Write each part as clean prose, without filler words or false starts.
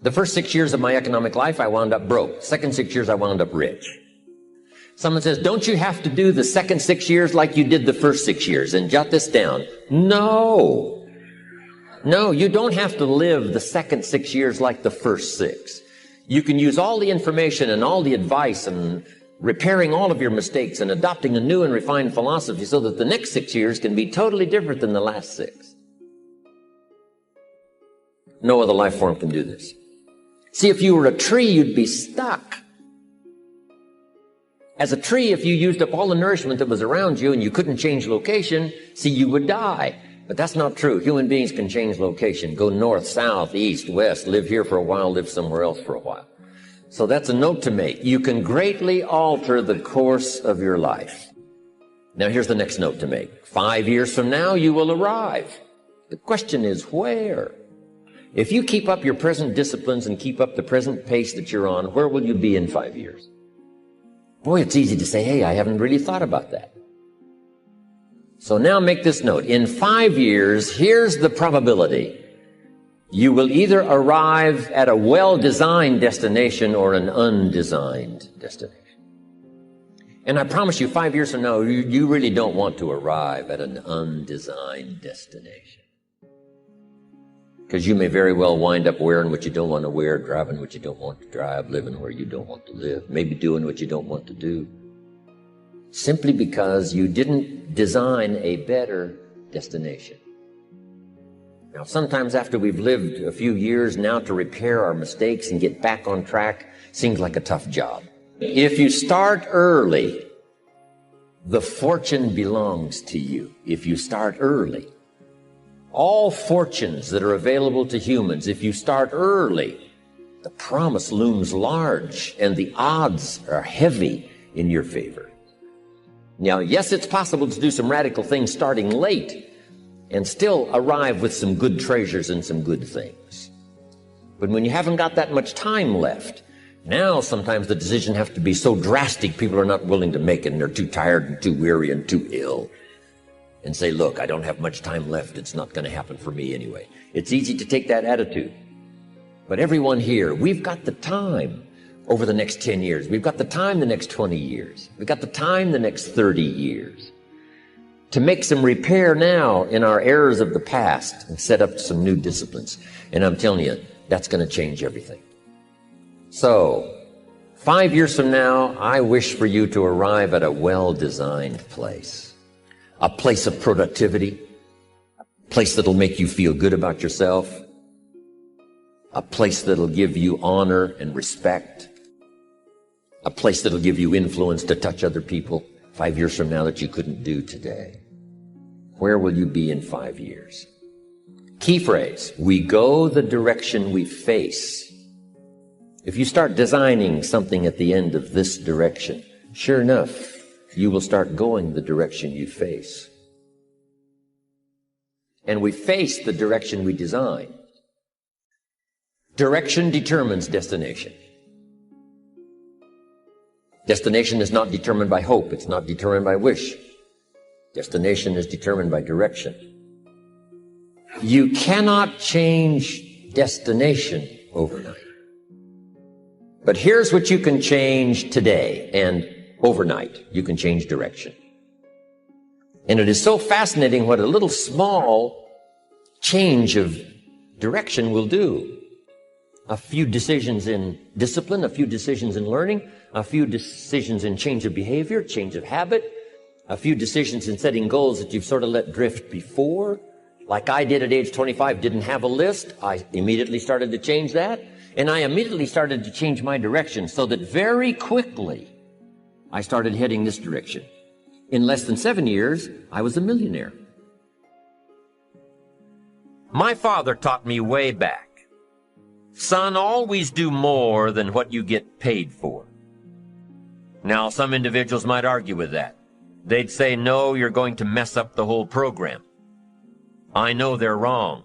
The first 6 years of my economic life, I wound up broke. Second 6 years, I wound up rich. Someone says, don't you have to do the second 6 years like you did the first 6 years? And jot this down. No. No, you don't have to live the second 6 years like the first 6. You can use all the information and all the advice and repairing all of your mistakes and adopting a new and refined philosophy so that the next 6 years can be totally different than the last 6. No other life form can do this. See, if you were a tree, you'd be stuck. As a tree, if you used up all the nourishment that was around you and you couldn't change location, see, you would die. But that's not true. Human beings can change location, go north, south, east, west, live here for a while, live somewhere else for a while. So that's a note to make. You can greatly alter the course of your life. Now here's the next note to make. 5 years from now, you will arrive. The question is where? If you keep up your present disciplines and keep up the present pace that you're on, where will you be in 5 years? Boy, it's easy to say, hey, I haven't really thought about that. So now make this note. In 5 years, here's the probability. You will either arrive at a well-designed destination or an undesigned destination. And I promise you, 5 years from now, you really don't want to arrive at an undesigned destination. Because you may very well wind up wearing what you don't want to wear, driving what you don't want to drive, living where you don't want to live, maybe doing what you don't want to do. Simply because you didn't design a better destination. Now, sometimes after we've lived a few years now to repair our mistakes and get back on track seems like a tough job. If you start early, the fortune belongs to you. If you start early. All fortunes that are available to humans, if you start early, the promise looms large and the odds are heavy in your favor. Now, yes, it's possible to do some radical things starting late and still arrive with some good treasures and some good things. But when you haven't got that much time left, now sometimes the decision has to be so drastic people are not willing to make it and they're too tired and too weary and too ill. And say, look, I don't have much time left. It's not going to happen for me anyway. It's easy to take that attitude. But everyone here, we've got the time over the next 10 years. We've got the time the next 20 years. We've got the time the next 30 years to make some repair now in our errors of the past and set up some new disciplines. And I'm telling you, that's going to change everything. So, 5 years from now, I wish for you to arrive at a well-designed place. A place of productivity, a place that'll make you feel good about yourself, a place that'll give you honor and respect, a place that'll give you influence to touch other people 5 years from now that you couldn't do today. Where will you be in 5 years? Key phrase, we go the direction we face. If you start designing something at the end of this direction, sure enough, you will start going the direction you face. And we face the direction we design. Direction determines destination. Destination is not determined by hope. It's not determined by wish. Destination is determined by direction. You cannot change destination overnight. But here's what you can change today and overnight. You can change direction. And it is so fascinating what a little small change of direction will do. A few decisions in discipline, a few decisions in learning, a few decisions in change of behavior, change of habit, a few decisions in setting goals that you've sort of let drift before. Like I did at age 25, didn't have a list. I immediately started to change that. And I immediately started to change my direction so that very quickly I started heading this direction. In less than 7 years, I was a millionaire. My father taught me way back, son, always do more than what you get paid for. Now, some individuals might argue with that. They'd say, no, you're going to mess up the whole program. I know they're wrong.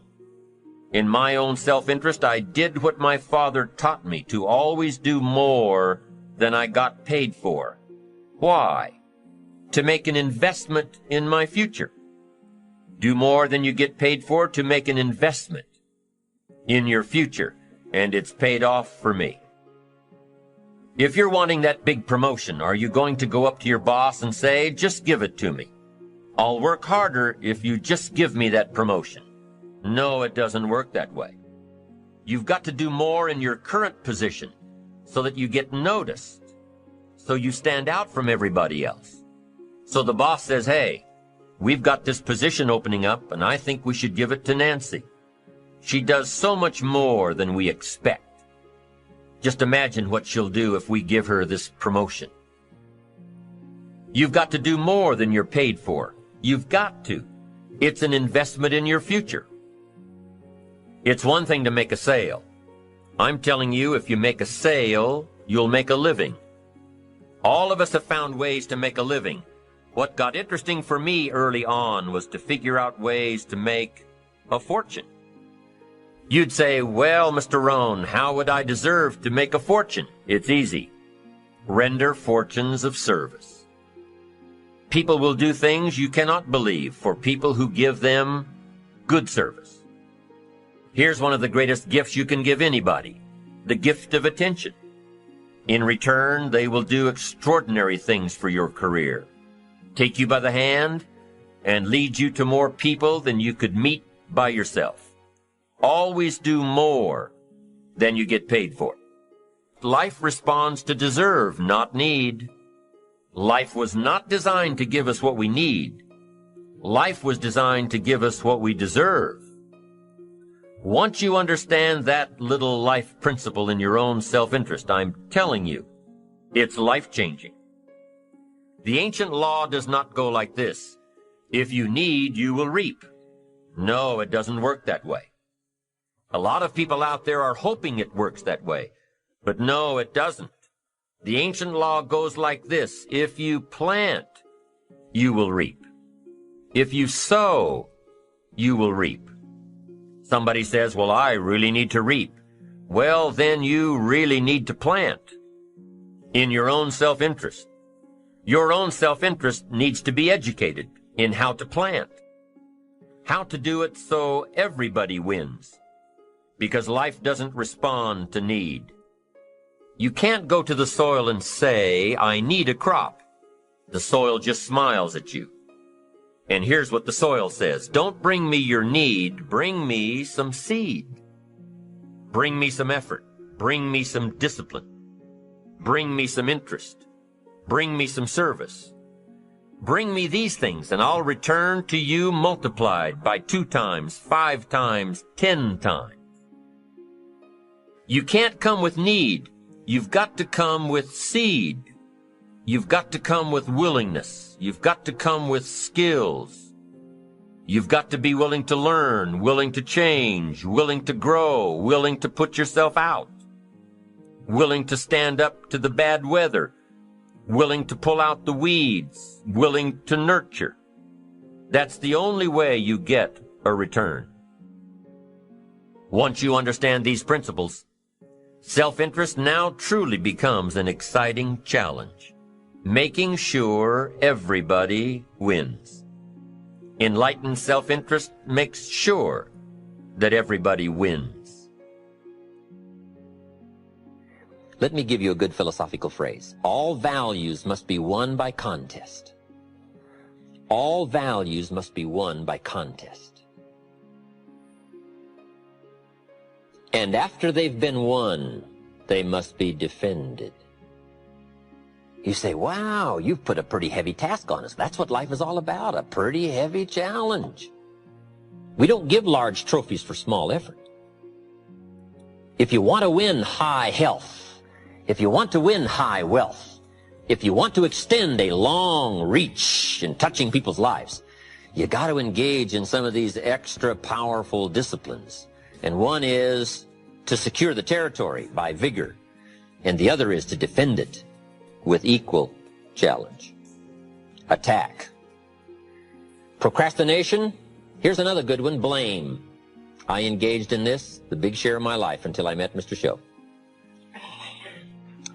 In my own self-interest, I did what my father taught me, to always do more than I got paid for. Why? To make an investment in my future. Do more than you get paid for to make an investment in your future. and it's paid off for me. If you're wanting that big promotion, are you going to go up to your boss and say, just give it to me? I'll work harder if you just give me that promotion. No, it doesn't work that way. You've got to do more in your current position so that you get noticed, so you stand out from everybody else. So the boss says, hey, we've got this position opening up, and I think we should give it to Nancy. She does so much more than we expect. Just imagine what she'll do if we give her this promotion. You've got to do more than you're paid for. You've got to. It's an investment in your future. It's one thing to make a sale. I'm telling you, if you make a sale, you'll make a living. All of us have found ways to make a living. What got interesting for me early on was to figure out ways to make a fortune. You'd say, well, Mr. Rohn, how would I deserve to make a fortune? It's easy. Render fortunes of service. People will do things you cannot believe for people who give them good service. Here's one of the greatest gifts you can give anybody, the gift of attention. In return, they will do extraordinary things for your career, take you by the hand, and lead you to more people than you could meet by yourself. Always do more than you get paid for. Life responds to deserve, not need. Life was not designed to give us what we need. Life was designed to give us what we deserve. Once you understand that little life principle in your own self-interest, I'm telling you, it's life-changing. The ancient law does not go like this. If you need, you will reap. No, it doesn't work that way. A lot of people out there are hoping it works that way, but no, it doesn't. The ancient law goes like this. If you plant, you will reap. If you sow, you will reap. Somebody says, well, I really need to reap. Well, then you really need to plant in your own self-interest. Your own self-interest needs to be educated in how to plant, how to do it so everybody wins. Because life doesn't respond to need. You can't go to the soil and say, I need a crop. The soil just smiles at you. And here's what the soil says. Don't bring me your need, bring me some seed. Bring me some effort. Bring me some discipline. Bring me some interest. Bring me some service. Bring me these things, and I'll return to you multiplied by 2 times, 5 times, 10 times. You can't come with need. You've got to come with seed. You've got to come with willingness. You've got to come with skills. You've got to be willing to learn, willing to change, willing to grow, willing to put yourself out, willing to stand up to the bad weather, willing to pull out the weeds, willing to nurture. That's the only way you get a return. Once you understand these principles, self-interest now truly becomes an exciting challenge, making sure everybody wins. Enlightened self-interest makes sure that everybody wins. Let me give you a good philosophical phrase. All values must be won by contest. All values must be won by contest. And after they've been won, they must be defended. You say, wow, you've put a pretty heavy task on us. That's what life is all about, a pretty heavy challenge. We don't give large trophies for small effort. If you want to win high health, if you want to win high wealth, if you want to extend a long reach in touching people's lives, you got to engage in some of these extra powerful disciplines. And one is to secure the territory by vigor, and the other is to defend it with equal challenge. Attack. Procrastination. Here's another good one, blame. I engaged in this the big share of my life until I met Mr. Show.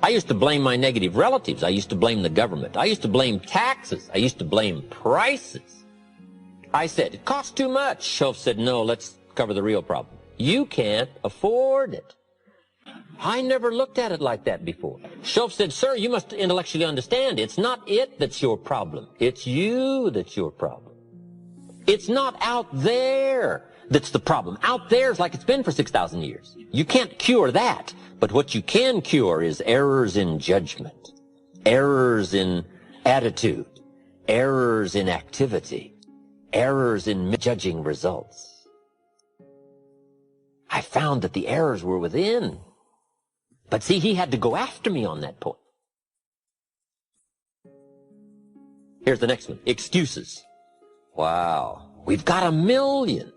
I used to blame my negative relatives. I used to blame the government. I used to blame taxes. I used to blame prices. I said, it costs too much. Show said, no, let's cover the real problem. You can't afford it. I never looked at it like that before. Shoaff said, sir, you must intellectually understand. It's not it that's your problem. It's you that's your problem. It's not out there that's the problem. Out there is like it's been for 6,000 years. You can't cure that. But what you can cure is errors in judgment, errors in attitude, errors in activity, errors in judging results. I found that the errors were within. But see, he had to go after me on that point. Here's the next one. Excuses. Wow. We've got 1,000,000.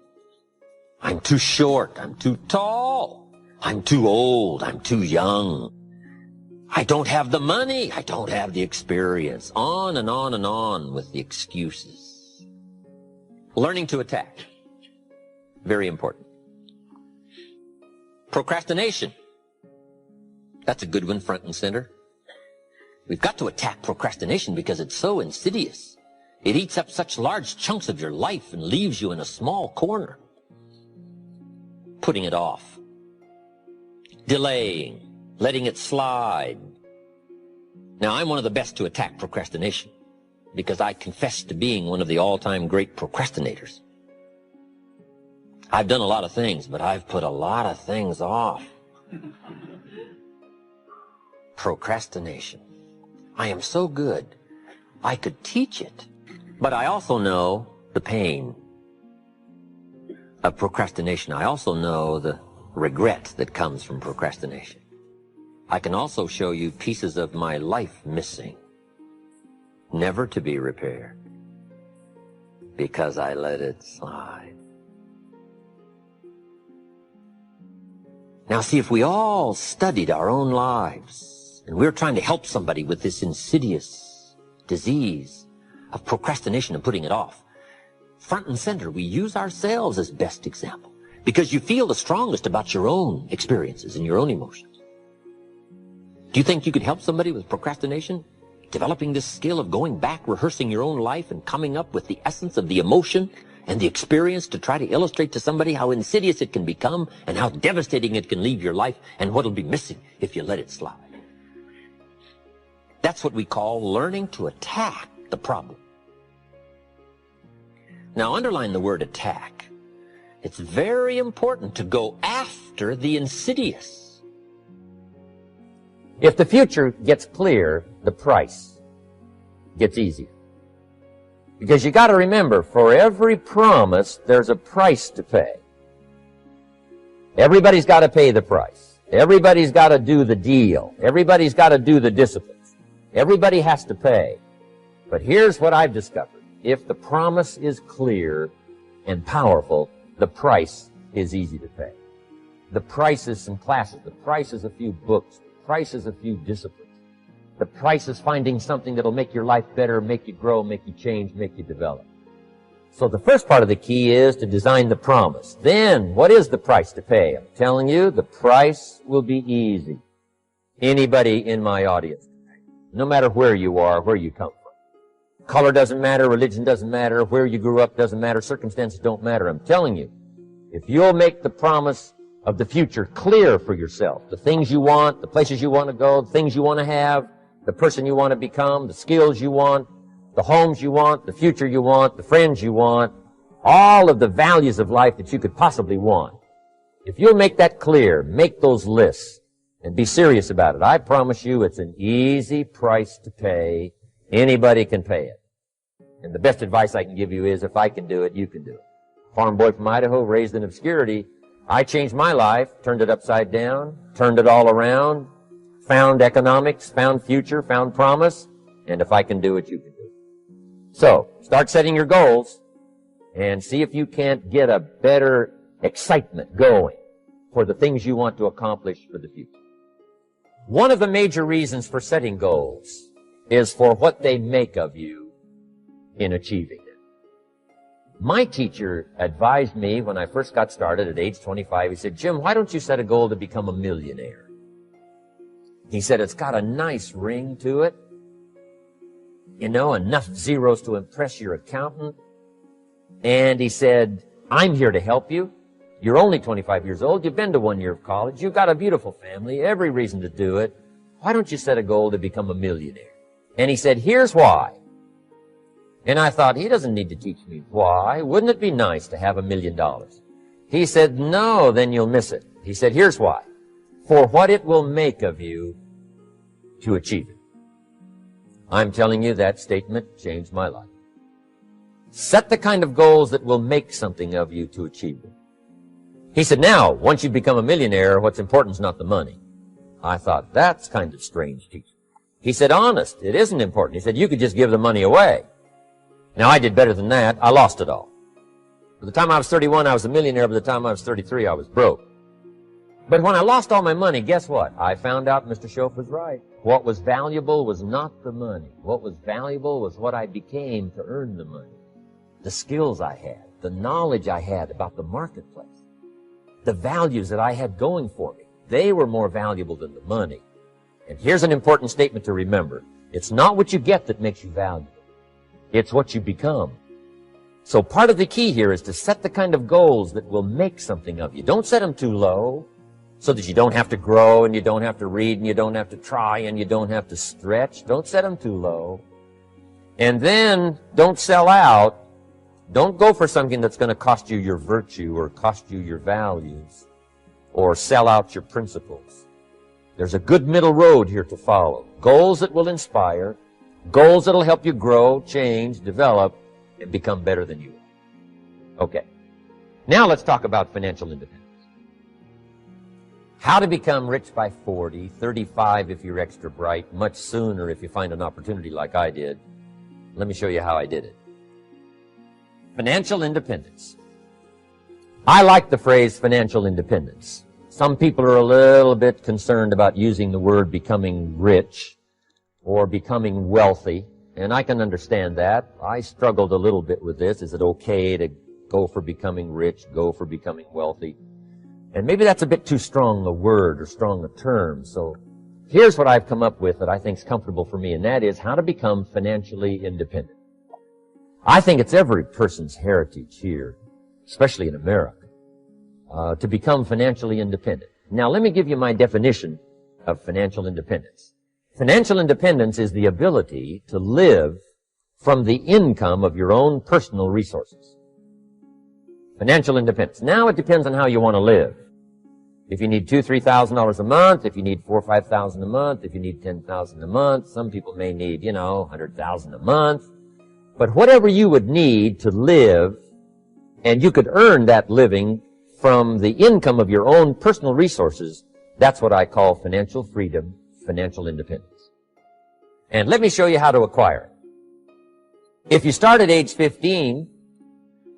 I'm too short. I'm too tall. I'm too old. I'm too young. I don't have the money. I don't have the experience. On and on and on with the excuses. Learning to attack. Very important. Procrastination. That's a good one, front and center. We've got to attack procrastination because it's so insidious. It eats up such large chunks of your life and leaves you in a small corner. Putting it off. Delaying. Letting it slide. Now, I'm one of the best to attack procrastination because I confess to being one of the all-time great procrastinators. I've done a lot of things, but I've put a lot of things off. Procrastination. I am so good, I could teach it. But I also know the pain of procrastination. I also know the regret that comes from procrastination. I can also show you pieces of my life missing, never to be repaired, because I let it slide. Now see, if we all studied our own lives, and we're trying to help somebody with this insidious disease of procrastination and putting it off, front and center, we use ourselves as best example because you feel the strongest about your own experiences and your own emotions. Do you think you could help somebody with procrastination? Developing this skill of going back, rehearsing your own life and coming up with the essence of the emotion and the experience to try to illustrate to somebody how insidious it can become and how devastating it can leave your life and what'll be missing if you let it slide. That's what we call learning to attack the problem. Now, underline the word attack. It's very important to go after the insidious. If the future gets clear, the price gets easier. Because you got to remember, for every promise, there's a price to pay. Everybody's got to pay the price. Everybody's got to do the deal. Everybody's got to do the disciplines. Everybody has to pay. But here's what I've discovered. If the promise is clear and powerful, the price is easy to pay. The price is some classes. The price is a few books. The price is a few disciplines. The price is finding something that'll make your life better, make you grow, make you change, make you develop. So the first part of the key is to design the promise. Then, what is the price to pay? I'm telling you, the price will be easy. Anybody in my audience, no matter where you are, where you come from. Color doesn't matter, religion doesn't matter, where you grew up doesn't matter, circumstances don't matter. I'm telling you, if you'll make the promise of the future clear for yourself, the things you want, the places you want to go, the things you want to have, the person you want to become, the skills you want, the homes you want, the future you want, the friends you want, all of the values of life that you could possibly want. If you'll make that clear, make those lists, and be serious about it, I promise you it's an easy price to pay. Anybody can pay it. And the best advice I can give you is, if I can do it, you can do it. Farm boy from Idaho, raised in obscurity, I changed my life, turned it upside down, turned it all around, found economics, found future, found promise, and if I can do it, you can do it. So, start setting your goals and see if you can't get a better excitement going for the things you want to accomplish for the future. One of the major reasons for setting goals is for what they make of you in achieving them. My teacher advised me when I first got started at age 25, he said, Jim, why don't you set a goal to become a millionaire? He said, it's got a nice ring to it. You know, enough zeros to impress your accountant. And he said, I'm here to help you. You're only 25 years old. You've been to 1 year of college. You've got a beautiful family, every reason to do it. Why don't you set a goal to become a millionaire? And he said, here's why. And I thought, he doesn't need to teach me why. Wouldn't it be nice to have $1 million? He said, no, then you'll miss it. He said, here's why. For what it will make of you to achieve it. I'm telling you, that statement changed my life. Set the kind of goals that will make something of you to achieve it. He said, now, once you become a millionaire, what's important is not the money. I thought, that's kind of strange teaching. He said, honest, it isn't important. He said, you could just give the money away. Now, I did better than that. I lost it all. By the time I was 31, I was a millionaire. By the time I was 33, I was broke. But when I lost all my money, guess what? I found out Mr. Schoaf was right. What was valuable was not the money. What was valuable was what I became to earn the money. The skills I had, the knowledge I had about the marketplace, the values that I had going for me. They were more valuable than the money. And here's an important statement to remember. It's not what you get that makes you valuable. It's what you become. So part of the key here is to set the kind of goals that will make something of you. Don't set them too low so that you don't have to grow and you don't have to read and you don't have to try and you don't have to stretch. Don't set them too low. And then don't sell out. Don't go for something that's going to cost you your virtue or cost you your values or sell out your principles. There's a good middle road here to follow. Goals that will inspire, goals that will help you grow, change, develop, and become better than you are. Okay. Now let's talk about financial independence. How to become rich by 40, 35 if you're extra bright, much sooner if you find an opportunity like I did. Let me show you how I did it. Financial independence. I like the phrase financial independence. Some people are a little bit concerned about using the word becoming rich or becoming wealthy, and I can understand that. I struggled a little bit with this. Is it okay to go for becoming rich, go for becoming wealthy? And maybe that's a bit too strong a word or strong a term. So here's what I've come up with that I think is comfortable for me, and that is how to become financially independent. I think it's every person's heritage here, especially in America, to become financially independent. Now, let me give you my definition of financial independence. Financial independence is the ability to live from the income of your own personal resources. Financial independence. Now, it depends on how you want to live. If you need $2,000, $3,000 a month, if you need $4,000 or $5,000 a month, if you need $10,000 a month, some people may need, $100,000 a month. But whatever you would need to live, and you could earn that living from the income of your own personal resources, that's what I call financial freedom, financial independence. And let me show you how to acquire it. If you start at age 15,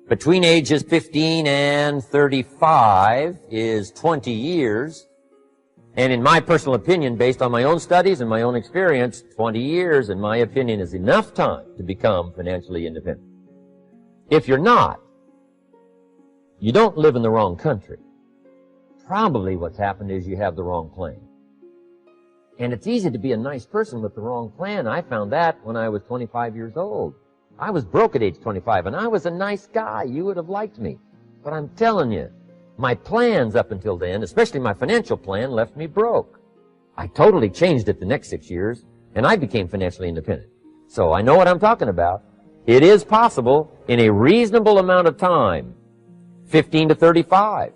between ages 15 and 35 is 20 years. And in my personal opinion, based on my own studies and my own experience, 20 years, in my opinion, is enough time to become financially independent. If you're not, you don't live in the wrong country. Probably what's happened is you have the wrong plan. And it's easy to be a nice person with the wrong plan. I found that when I was 25 years old. I was broke at age 25, and I was a nice guy. You would have liked me. But I'm telling you, my plans up until then, especially my financial plan, left me broke. I totally changed it the next 6 years, and I became financially independent. So I know what I'm talking about. It is possible in a reasonable amount of time, 15 to 35,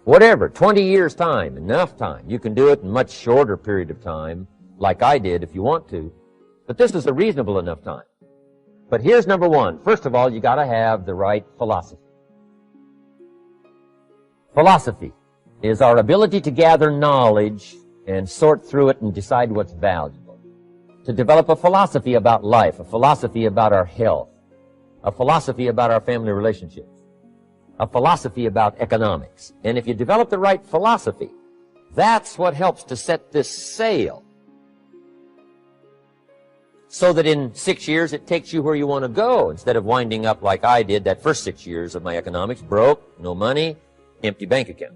whatever, 20 years time, enough time. You can do it in a much shorter period of time, like I did if you want to. But this is a reasonable enough time. But here's number one. First of all, you got to have the right philosophy. Philosophy is our ability to gather knowledge and sort through it and decide what's valuable. To develop a philosophy about life, a philosophy about our health, a philosophy about our family relationships, a philosophy about economics. And if you develop the right philosophy, that's what helps to set this sail. So that in 6 years it takes you where you want to go, instead of winding up like I did that first 6 years of my economics, broke, no money, empty bank account.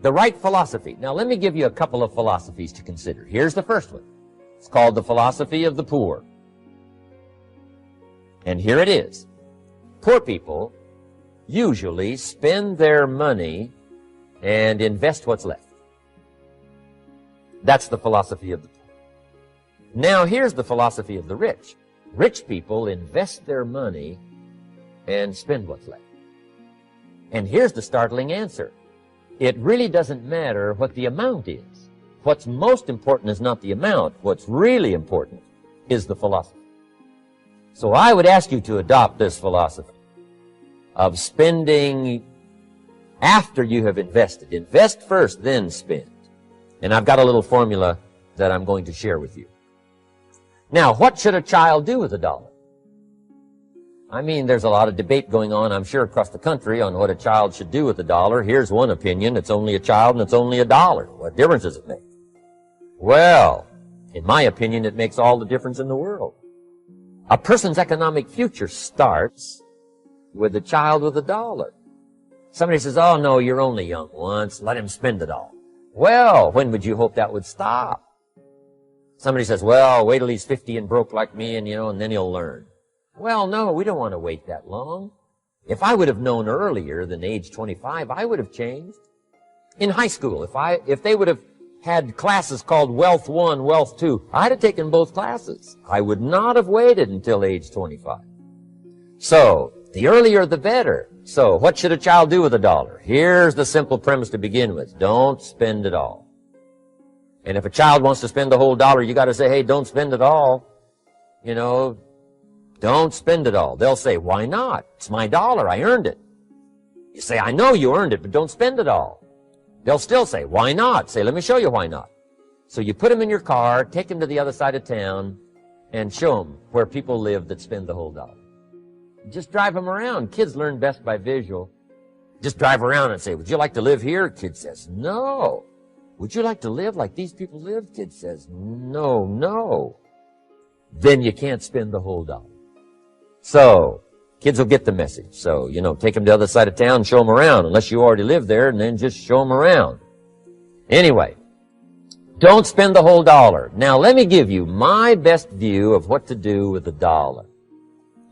The right philosophy. Now let me give you a couple of philosophies to consider. Here's the first one. It's called the philosophy of the poor. And here it is. Poor people usually spend their money and invest what's left. That's the philosophy of the poor. Now here's the philosophy of the rich. Rich people invest their money and spend what's left. And here's the startling answer. It really doesn't matter what the amount is. What's most important is not the amount. What's really important is the philosophy. So I would ask you to adopt this philosophy of spending after you have invested. Invest first, then spend. And I've got a little formula that I'm going to share with you. Now, what should a child do with $1? I mean, there's a lot of debate going on, I'm sure, across the country on what a child should do with $1. Here's one opinion. It's only a child and it's only $1. What difference does it make? Well, in my opinion, it makes all the difference in the world. A person's economic future starts with a child with $1. Somebody says, oh, no, you're only young once. Let him spend it all. Well, when would you hope that would stop? Somebody says, well, wait till he's 50 and broke like me and, and then he'll learn. Well, no, we don't want to wait that long. If I would have known earlier than age 25, I would have changed. In high school, if they would have had classes called Wealth 1, Wealth 2, I'd have taken both classes. I would not have waited until age 25. So, the earlier the better. So, what should a child do with $1? Here's the simple premise to begin with. Don't spend it all. And if a child wants to spend the whole $1, you got to say, hey, don't spend it all. Don't spend it all. They'll say, why not? It's my $1. I earned it. You say, I know you earned it, but don't spend it all. They'll still say, why not? Say, let me show you why not. So you put them in your car, take them to the other side of town, and show them where people live that spend the whole $1. Just drive them around. Kids learn best by visual. Just drive around and say, would you like to live here? Kid says, no. Would you like to live like these people live? Kid says, no, no. Then you can't spend the whole $1. So, kids will get the message. So, take them to the other side of town and show them around, unless you already live there, and then just show them around. Anyway, don't spend the whole $1. Now, let me give you my best view of what to do with $1.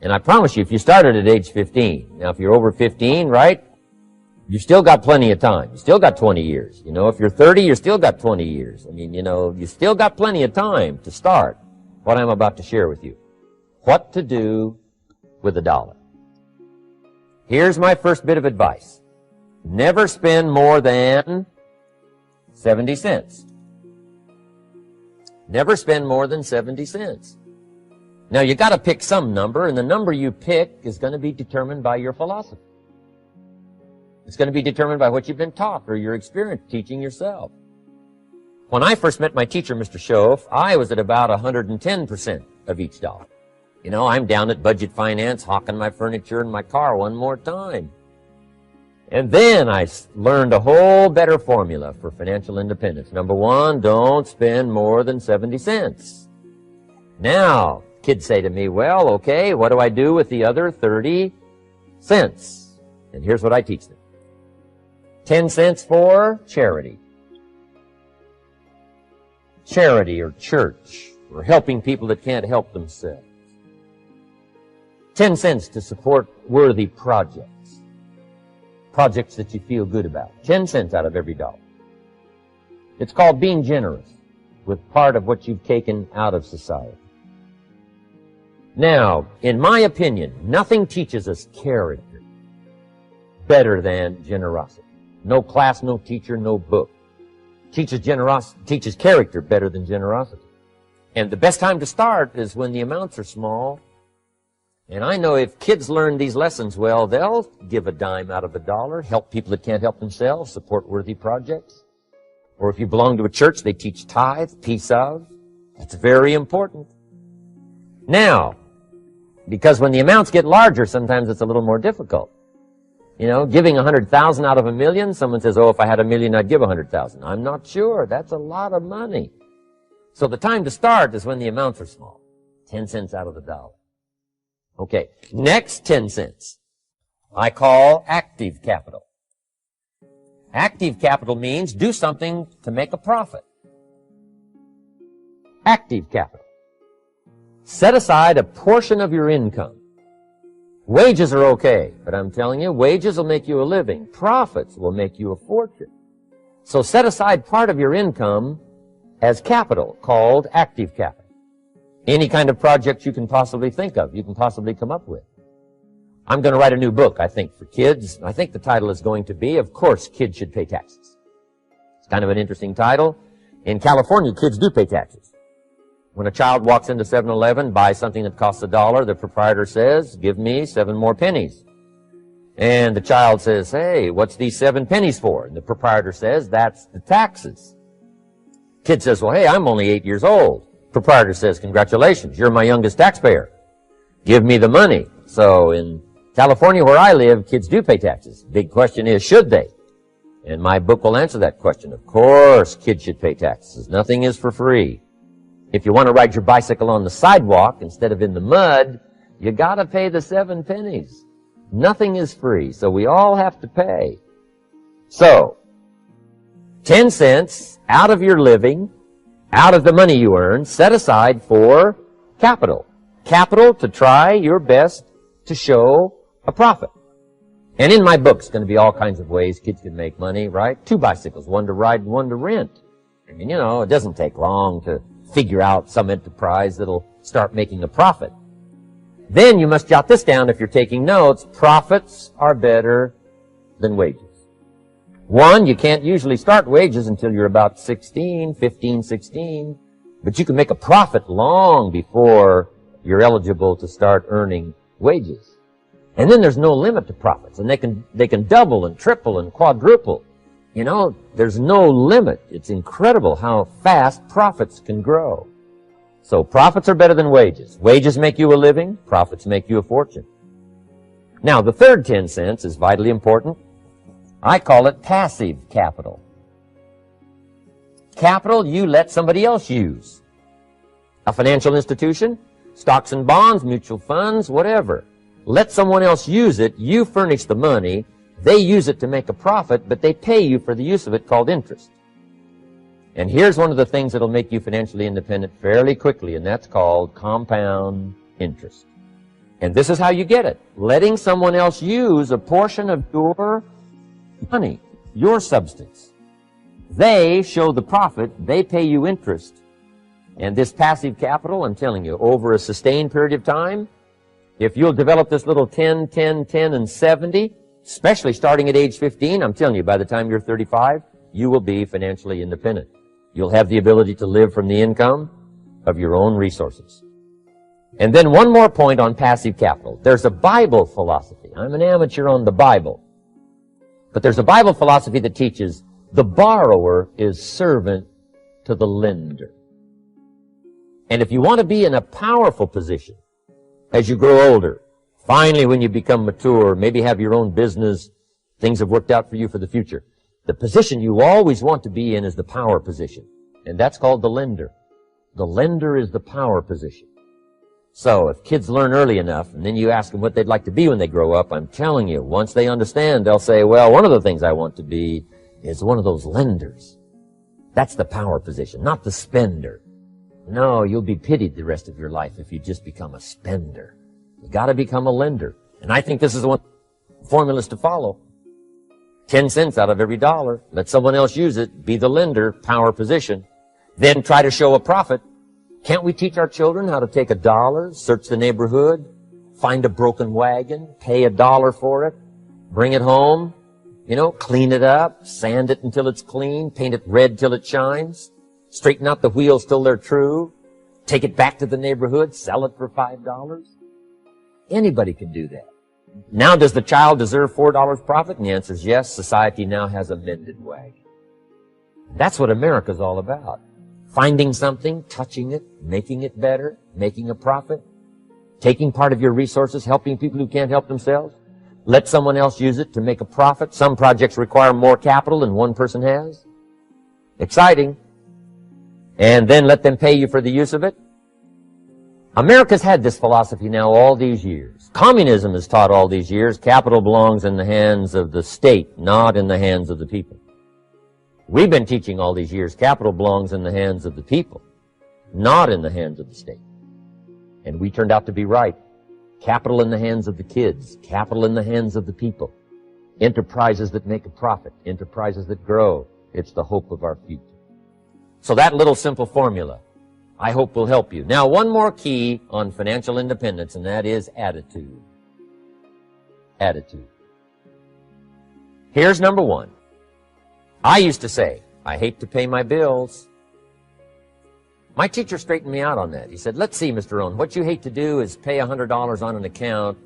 And I promise you, if you started at age 15, now if you're over 15, right, you've still got plenty of time. You still got 20 years. If you're 30, you still got 20 years. I mean, you still got plenty of time to start what I'm about to share with you. What to do with $1. Here's my first bit of advice. Never spend more than 70 cents. Never spend more than 70 cents. Now, you got to pick some number, and the number you pick is going to be determined by your philosophy. It's going to be determined by what you've been taught or your experience teaching yourself. When I first met my teacher, Mr. Schoaf, I was at about 110% of each dollar. I'm down at budget finance, hawking my furniture and my car one more time. And then I learned a whole better formula for financial independence. Number one, don't spend more than 70 cents. Now, kids say to me, well, okay, what do I do with the other 30 cents? And here's what I teach them. 10 cents for charity. Charity or church, or helping people that can't help themselves. 10 cents to support worthy projects. Projects that you feel good about. 10 cents out of every $1. It's called being generous with part of what you've taken out of society. Now, in my opinion, nothing teaches us character better than generosity. No class, no teacher, no book teaches character better than generosity. And the best time to start is when the amounts are small. And I know if kids learn these lessons well, they'll give a dime out of $1, help people that can't help themselves, support worthy projects. Or if you belong to a church, they teach tithe, piece of. That's very important. Now, because when the amounts get larger, sometimes it's a little more difficult. Giving 100,000 out of $1 million, someone says, oh, if I had $1 million, I'd give 100,000. I'm not sure. That's a lot of money. So the time to start is when the amounts are small. 10 cents out of $1. Okay, next 10 cents I call active capital. Active capital means do something to make a profit. Active capital. Set aside a portion of your income Wages are okay, but I'm telling you, wages will make you a living. Profits will make you a fortune. So set aside part of your income as capital, called active capital. Any kind of project you can possibly think of, you can possibly come up with. I'm going to write a new book, I think, for kids. I think the title is going to be, Of Course Kids Should Pay Taxes. It's kind of an interesting title. In California, kids do pay taxes. When a child walks into 7-Eleven, buys something that costs $1, the proprietor says, give me 7 more pennies. And the child says, hey, what's these 7 pennies for? And the proprietor says, that's the taxes. Kid says, well, hey, I'm only 8 years old. Proprietor says, congratulations, you're my youngest taxpayer. Give me the money. So in California, where I live, kids do pay taxes. Big question is, should they? And my book will answer that question. Of course, kids should pay taxes. Nothing is for free. If you want to ride your bicycle on the sidewalk instead of in the mud, you gotta pay the 7 pennies. Nothing is free, so we all have to pay. So, 10 cents out of your living, out of the money you earn, set aside for capital. Capital to try your best to show a profit. And in my book, it's going to be all kinds of ways kids can make money, right? 2 bicycles, one to ride and one to rent. I mean, it doesn't take long to figure out some enterprise that'll start making a profit. Then you must jot this down if you're taking notes. Profits are better than wages. 1, you can't usually start wages until you're about 16, 15, 16. But you can make a profit long before you're eligible to start earning wages. And then there's no limit to profits. And they can double and triple and quadruple. There's no limit. It's incredible how fast profits can grow. So profits are better than wages. Wages make you a living. Profits make you a fortune. Now, the third 10 cents is vitally important. I call it passive capital. Capital you let somebody else use. A financial institution, stocks and bonds, mutual funds, whatever. Let someone else use it. You furnish the money. They use it to make a profit, but they pay you for the use of it, called interest. And here's one of the things that'll make you financially independent fairly quickly, and that's called compound interest. And this is how you get it. Letting someone else use a portion of your money, your substance. They show the profit, they pay you interest. And this passive capital, I'm telling you, over a sustained period of time, if you'll develop this little 10, 10, 10, and 70, especially starting at age 15, I'm telling you, by the time you're 35, you will be financially independent. You'll have the ability to live from the income of your own resources. And then one more point on passive capital. There's a Bible philosophy. I'm an amateur on the Bible. But there's a Bible philosophy that teaches the borrower is servant to the lender. And if you want to be in a powerful position as you grow older, finally when you become mature, maybe have your own business, things have worked out for you for the future, the position you always want to be in is the power position. And that's called the lender. The lender is the power position. So if kids learn early enough, and then you ask them what they'd like to be when they grow up, I'm telling you, once they understand, they'll say, well, one of the things I want to be is one of those lenders. That's the power position, not the spender. No, you'll be pitied the rest of your life if you just become a spender. You gotta become a lender. And I think this is one formulas to follow. 10 cents out of every dollar. Let someone else use it. Be the lender, power position. Then try to show a profit. Can't we teach our children how to take $1, search the neighborhood, find a broken wagon, pay $1 for it, bring it home, clean it up, sand it until it's clean, paint it red till it shines, straighten out the wheels till they're true, take it back to the neighborhood, sell it for $5? Anybody can do that. Now, does the child deserve $4 profit? And the answer is yes. Society now has a mended wagon. That's what America's all about. Finding something, touching it, making it better, making a profit, taking part of your resources, helping people who can't help themselves. Let someone else use it to make a profit. Some projects require more capital than one person has. Exciting. And then let them pay you for the use of it. America's had this philosophy now all these years. Communism has taught all these years capital belongs in the hands of the state, not in the hands of the people. We've been teaching all these years capital belongs in the hands of the people, not in the hands of the state. And we turned out to be right. Capital in the hands of the kids, capital in the hands of the people. Enterprises that make a profit, enterprises that grow. It's the hope of our future. So that little simple formula, I hope, will help you. Now, one more key on financial independence, and that is attitude. Attitude. Here's number one. I used to say, I hate to pay my bills. My teacher straightened me out on that. He said, let's see, Mr. Rohn, what you hate to do is pay $100 on an account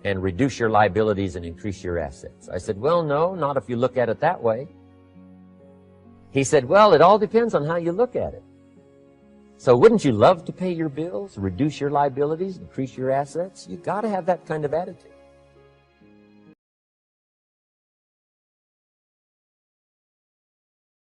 and reduce your liabilities and increase your assets. I said, well, no, not if you look at it that way. He said, well, it all depends on how you look at it. So wouldn't you love to pay your bills, reduce your liabilities, increase your assets? You've got to have that kind of attitude.